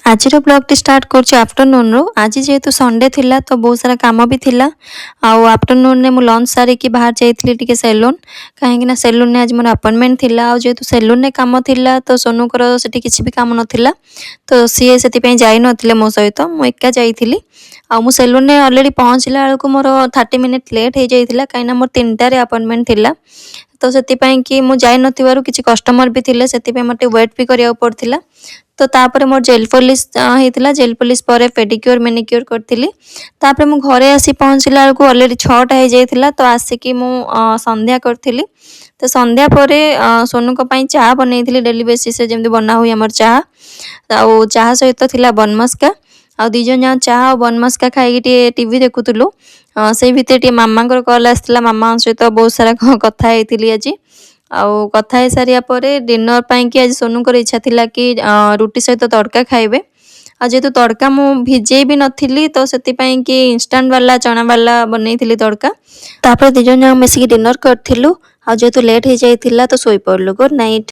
ଆଜିର ବ୍ଲଗ୍ଟି ଷ୍ଟାର୍ଟ କରୁଛି ଆଫ୍ଟରନୁନ୍ରୁ। ଆଜି ଯେହେତୁ ସଣ୍ଡେ ଥିଲା ତ ବହୁତ ସାରା କାମ ବି ଥିଲା। ଆଉ ଆଫ୍ଟରନୁନ୍ରେ ମୁଁ ଲଞ୍ଚ ସାରିକି ବାହାରି ଯାଇଥିଲି ଟିକେ ସେଲୁନ୍, କାହିଁକିନା ସେଲୁନ୍ରେ ଆଜି ମୋର ଆପଏଣ୍ଟମେଣ୍ଟ ଥିଲା। ଆଉ ଯେହେତୁ ସେଲୁନ୍ରେ କାମ ଥିଲା ତ ସୋନୁଙ୍କର ସେଠି କିଛି ବି କାମ ନଥିଲା, ତ ସିଏ ସେଥିପାଇଁ ଯାଇନଥିଲେ ମୋ ସହିତ, ମୁଁ ଏକା ଯାଇଥିଲି। ଆଉ ମୁଁ ସେଲୁନ୍ରେ ଅଲରେଡ଼ି ପହଞ୍ଚିଲା ବେଳକୁ ମୋର 30 ମିନିଟ୍ ଲେଟ୍ ହେଇଯାଇଥିଲା, କାହିଁକିନା ମୋର 3ଟାରେ ଆପଏଣ୍ଟମେଣ୍ଟ ଥିଲା। ତ ସେଥିପାଇଁ କି ମୁଁ ଯାଇନଥିବାରୁ କିଛି କଷ୍ଟମର ବି ଥିଲେ, ସେଥିପାଇଁ ମୋତେ ୱେଟ୍ ବି କରିବାକୁ ପଡ଼ିଥିଲା। ତ ତାପରେ ମୋର ଜେଲ୍ ପଲିସ୍ ହେଇଥିଲା, ଜେଲ୍ ପଲିସ୍ ପରେ ପେଡ଼ିକ୍ୟୁର୍ ମ୍ୟାନିକ୍ୟୁର୍ କରିଥିଲି। ତାପରେ ମୁଁ ଘରେ ଆସି ପହଞ୍ଚିଲା ବେଳକୁ ଅଲରେଡ଼ି 6ଟା ହେଇଯାଇଥିଲା। ତ ଆସିକି ମୁଁ ସନ୍ଧ୍ୟା କରିଥିଲି। ତ ସନ୍ଧ୍ୟା ପରେ ସୋନୁଙ୍କ ପାଇଁ ଚାହା ବନେଇଥିଲି, ଡେଲି ବେସିସ୍ରେ ଯେମିତି ବନା ହୁଏ ଆମର ଚାହା। ଆଉ ଚାହା ସହିତ ଥିଲା ବନମସ୍କା। ଆଉ ଦୁଇ ଜଣ ଯାକ ଚାହା ଆଉ ବନମସ୍କା ଖାଇକି ଟିକେ ଟିଭି ଦେଖୁଥିଲୁ। ସେଇ ଭିତରେ ଟିକେ ମାମାଙ୍କର କଲ୍ ଆସିଥିଲା, ମାମାଙ୍କ ସହିତ ବହୁତ ସାରା କଥା ହେଇଥିଲି ଆଜି। ଆଉ କଥା ହେଇସାରିବା ପରେ ଡିନର୍ ପାଇଁକି ଆଜି ସୋନୁଙ୍କର ଇଚ୍ଛା ଥିଲା କି ରୁଟି ସହିତ ତଡ଼କା ଖାଇବେ। ଆଉ ଯେହେତୁ ତଡ଼କା ମୁଁ ଭିଜେଇ ବି ନଥିଲି, ତ ସେଥିପାଇଁ କି ଇନଷ୍ଟାଣ୍ଟ ବାଲା ଚଣା ବାଲା ବନେଇଥିଲି ତଡ଼କା। ତାପରେ ଦୁଇ ଜଣ ଯାକ ମିଶିକି ଡିନର୍ କରିଥିଲୁ। ଆଉ ଯେହେତୁ ଲେଟ୍ ହେଇଯାଇଥିଲା ତ ଶୋଇପଡ଼ିଲୁ। Good night.